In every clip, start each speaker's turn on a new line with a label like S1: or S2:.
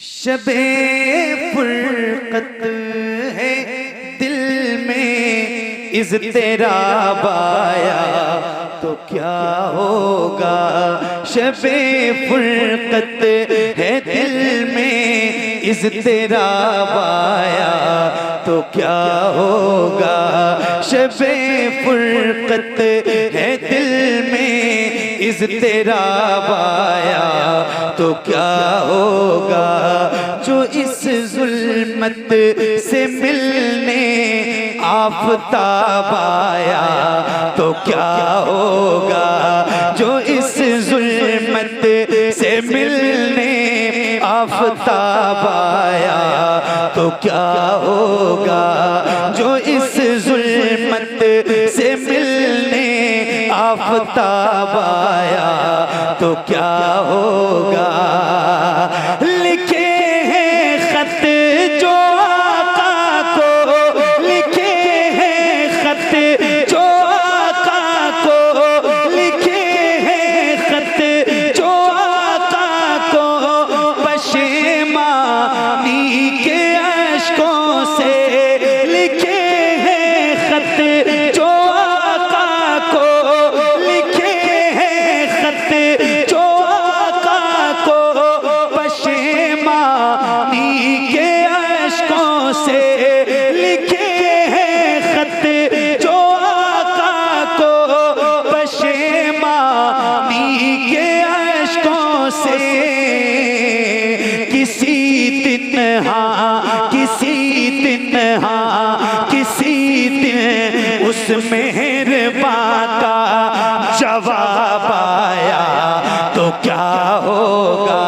S1: शबे फुरकत है दिल में इज़्तिराब आया तो क्या होगा। शबे फुरकत है दिल में इज़्तिराब आया तो क्या होगा। शबे फुरकत है दिल में इज़्तिराब आया तो क्या होगा। जो इस जुल्मत से मिलने आफ़ताब आया तो क्या होगा। जो इस जुल्मत से मिलने आफ़ताब आया तो क्या होगा। जो इस जुल्मत से मिलने आफ़ताब आया तो क्या होगा। लिखे हैं खत जो आका को, लिखे हैं खत जो आका को, लिखे हैं खत जो आका को पशेमानी के अश्कों से। लिखे हैं खत जो आका को, लिखे हैं खत जो आका को पशेमानी के अश्कों से। लिखे हैं खत जो आका को पशेमानी के अश्कों से। किसी दिन हाँ किसी दिन हाँ किसी दिन उस मेहरबान का जवाब आया तो क्या होगा।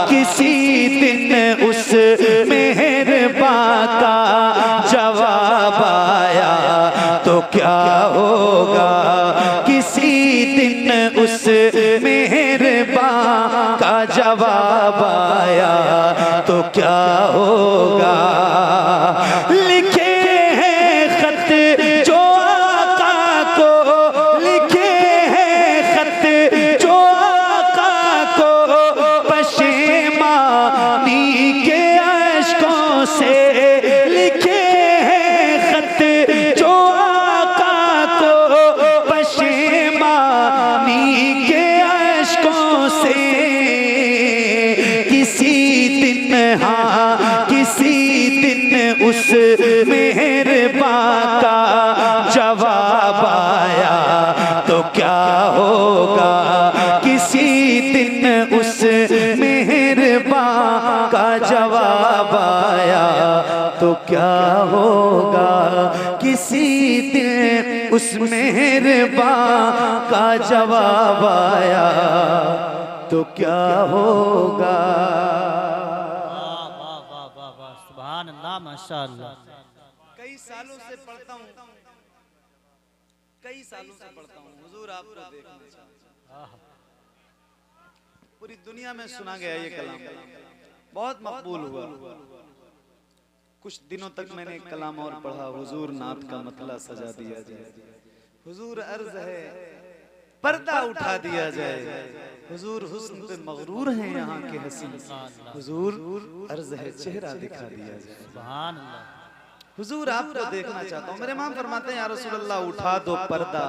S1: किसी दिन उस मेहरबान का जवाब आया तो क्या होगा। किसी दिन उस मेहरबान का जवाब आया तो क्या होगा। लिखे हैं खत जो आका को, लिखे हैं खत जो आका को पशेमानी के अश्कों से। लिखे हैं खत जो आका को पशेमानी के अश्कों से। किसी दिन हाँ किसी दिन उस मेहरबान का जवाब आया तो क्या होगा। किसी दिन उस मेहरबान का जवाब आया तो क्या होगा। किसी दिन उस मेहरबान का जवाब आया तो क्या होगा।
S2: सुभान अल्लाह माशाअल्लाह।
S1: कई सालों से पढ़ता हूँ, कई सालों से पढ़ता हूँ हुजूर आपको देखना चाहता हूँ। पूरी दुनिया में सुना गया ये कलाम, बहुत मकबूल हुआ। कुछ दिनों तक मैंने एक कलाम और पढ़ा, हुजूर नात का मतला सजा दिया जाए। हुजूर अर्ज है पर्दा उठा दिया जाए। हुजूर हुस्न पे मगरूर हैं यहाँ के हसीन। हुजूर अर्ज है चेहरा दिखा दिया जाए।
S2: सुभान अल्लाह।
S1: हुजूर आपको देखना चाहता हूँ। मेरे इमाम फरमाते हैं या रसूल अल्लाह उठा दो पर्दा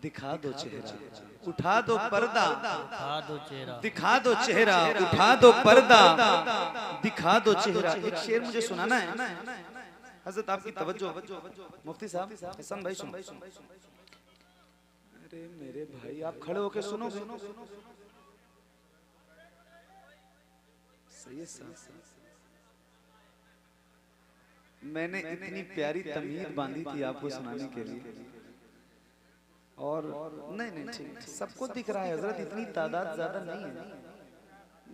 S1: दिखा दो चेहरा। उठा दो पर्दा
S2: दिखा दो चेहरा,
S1: दिखा दो चेहरा। उठा दो पर्दा दिखा दो चेहरा। एक शेर मुझे सुनाना है हजरत, आपकी तवज्जो। मुफ्ती साहब हसन भाई सुनो। अरे मेरे भाई आप खड़े होके सुनो। सही है। मैंने इतनी प्यारी तमीद बांधी थी आपको सुनाने के लिए, और नहीं ठीक सबको दिख रहा है हजरत, इतनी तादाद ज्यादा नहीं है।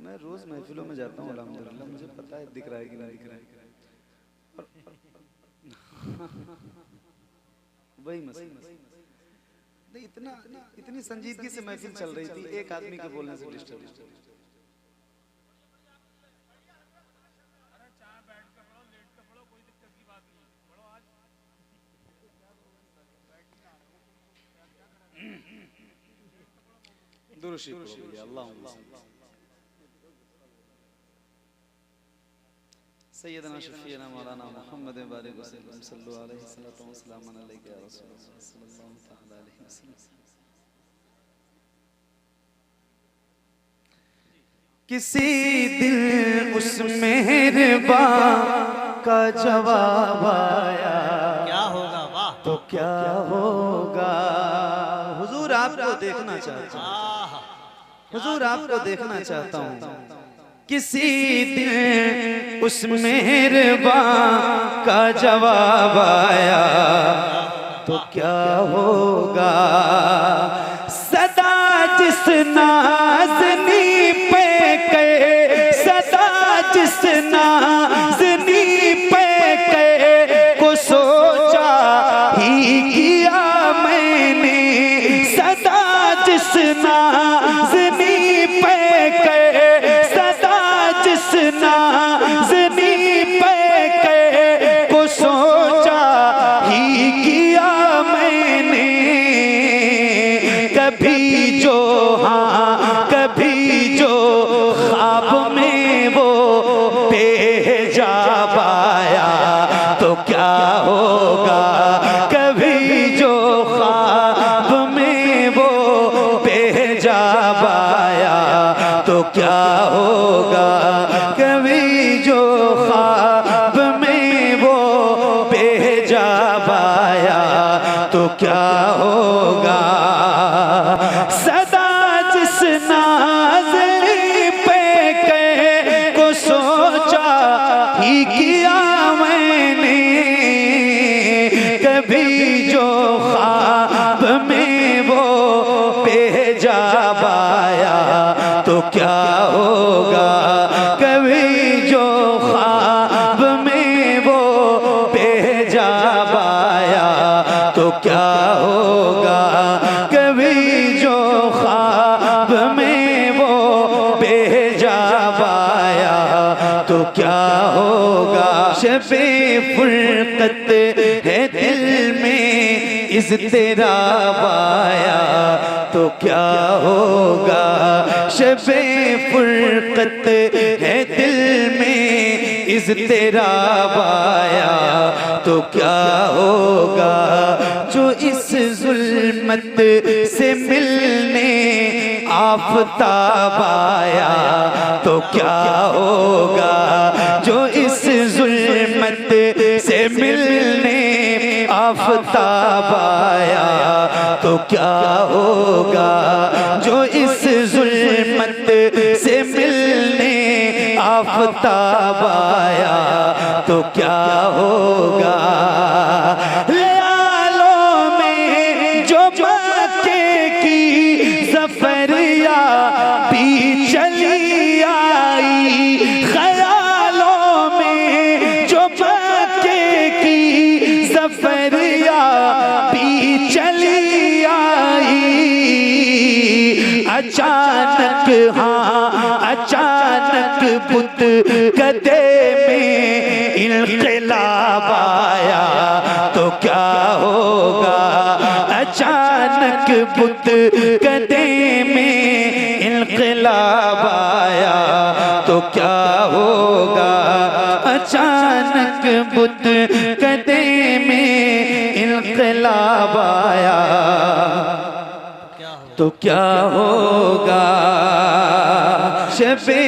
S1: मैं रोज महफिलों में जाता हूँ अल्हम्दुलिल्लाह, मुझे पता है दिख रहा है कि नहीं दिख रहा है। वही मसला नहीं, इतनी संजीदगी से महफिल चल रही थी, एक आदमी के बोलने से डिस्टर्ब। दुरूद अल्लाहुम्मा। सैयदना शफीना मौलाना मोहम्मद बारिक वसल्लम सल्लल्लाहु अलैहि वसल्लम अलैहि या रसूलल्लाह सल्लल्लाहु तआला अलैहि वसल्लम। किसी दिन उस मेहरबान का जवाब आया,
S2: क्या होगा? वाह,
S1: तो क्या होगा? हुजूर आपको देखना चाहता हूँ,
S2: आहा,
S1: हुजूर आपको देखना चाहता हूँ। किसी दिन उस मेहरबान का जवाब आया, तो क्या होगा? सदा जिस नाज़नी पे के, सदा जिस नाज़नी पे के को सोचा ही किया मैंने, सदा जिस नाज़नी पे के, सदा जिस नाज़नी पे के को सोचा ही किया मैंने। कभी जो हाँ कभी जो ख्वाब में वो बेहिजाब आया, तो क्या होगा? कभी जो ख्वाब में वो बेहिजाब आया, तो क्या होगा? कभी जो ख्वाब में वो बेहिजाब आया, तो क्या होगा? सदा जिस नाज़नी पे के को सोचा ही किया मैंने। कभी जो ख्वाब में वो बेहिजाब आया, तो क्या होगा? कभी जो ख्वाब में वो बेहिजाब आया, तो क्या होगा? कभी जो ख्वाब में वो बेहिजाब आया, तो क्या होगा? शबे फुरकत है दिल में इज़्तिराब आया, तो क्या होगा? शबे फुरकत है दिल में इज़्तिराब आया, तो क्या होगा? जो इस जुल्मत से मिलने आफ़ताब आया, तो क्या होगा? जो इस जुल्मत से मिलने आफ़ताब आया, तो क्या होगा? जो इस जुल्मत से मिलने आफ़ताब आया, तो क्या होगा? ख्यालों में जो मक्के की सफरिया भी चली आई, ख्यालों में जो मक्के की सफरिया भी चली आई। अचानक हाँ अचानक बुत गदे में इनक़िलाब आया, तो क्या होगा? अचानक बुत गदे में इनक़िलाब आया, तो क्या होगा? अचानक बुत गदे में इनक़िलाब आया, तो क्या होगा? शबे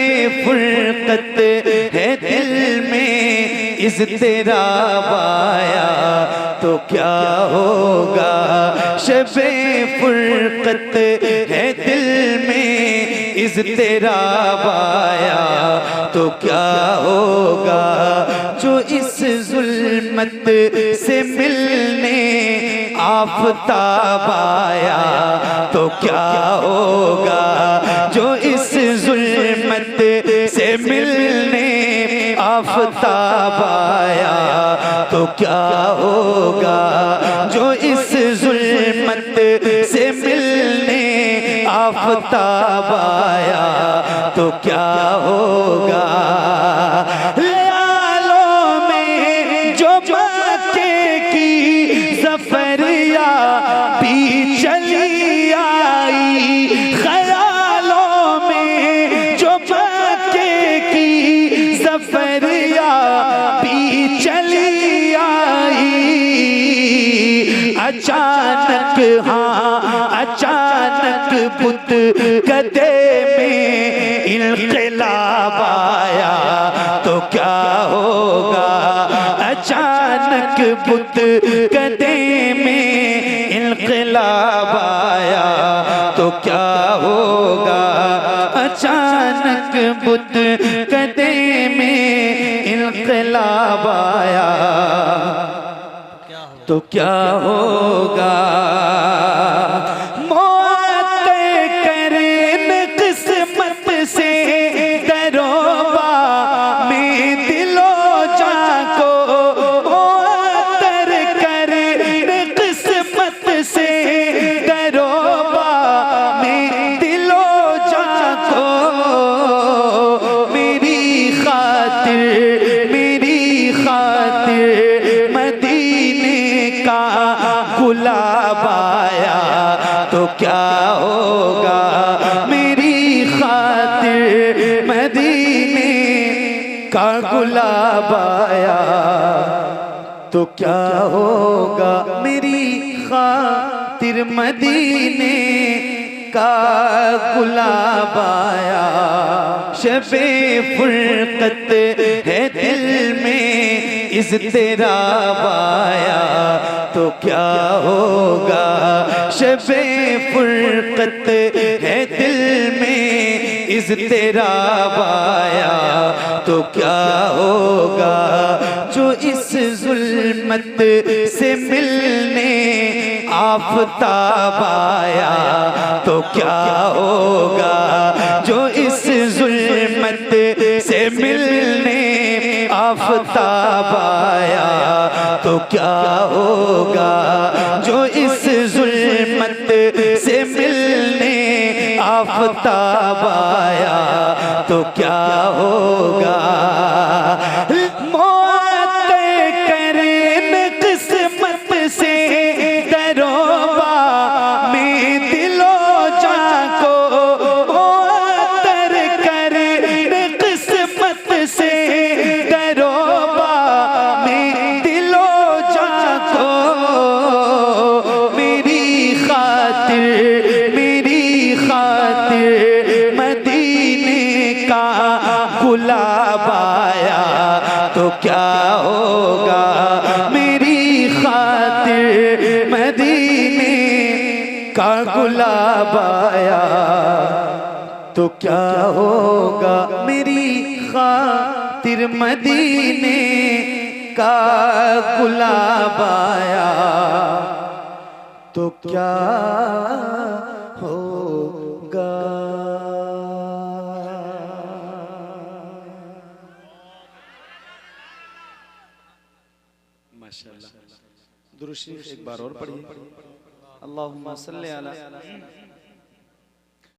S1: फुरकत है दिल में इज़्तिराब आया, तो क्या होगा? शबे फुरकत है दिल में इज़्तिराब आया, तो क्या होगा? जो इस जुल्मत से मिलने आफ़ताब आया, तो क्या होगा? जो इस जुल्मत से मिलने आफ़ताब आया, तो क्या होगा? जो इस जुल्मत से मिलने आफ़ताब आया, तो क्या होगा? ख्यालों में जो मक्के की सफरिया भी चली आई, ख्यालों में जो मक्के की सफरिया
S3: अचानक, हाँ अचानक बुत गदे में इनकलाब आया तो क्या होगा। अचानक बुत गदे में इनकलाब आया तो क्या होगा। अचानक बुत गदे में इनकलाब आया तो क्या होगा। मौत करने किस्मत से दरोबा में दिलो जान को, मौत करने किस्मत से दरोबा में दिलो जान को। मेरी खातिर मदीने का गुलाब आया तो क्या होगा। मेरी खातिर मदीने का गुलाब आया तो क्या होगा। मेरी खातिर मदीने का गुलाब आया। शबे फुरकत है दिल में इज़्तिराब आया तो क्या होगा। शबे फुरकत है दिल में इज़्तिराब आया तो क्या होगा। जो इस जुल्मत से मिलने आफ़ताब आया तो क्या होगा। जो इस जुल्मत से मिलने आफ़ताब आया तो क्या होगा। जो इस जुल्मत से मिलने आफ़ताब आया तो क्या होगा। मौत करने किस्मत से दरोबा में दिलो जान को, मौत करने किस्मत से दरोबा में दिलो जान को। मेरी खातिर मदीने का गुलाब आया तो क्या होगा। मेरी खातिर मदीने का गुलाब आया तो क्या होगा। मेरी खातिर मदीने का गुलाब आया तो क्या होगा।
S1: माशाअल्लाह। दुरूद शरीफ एक बार और पढ़िए। अल्लाहुम्मा सल्ली अला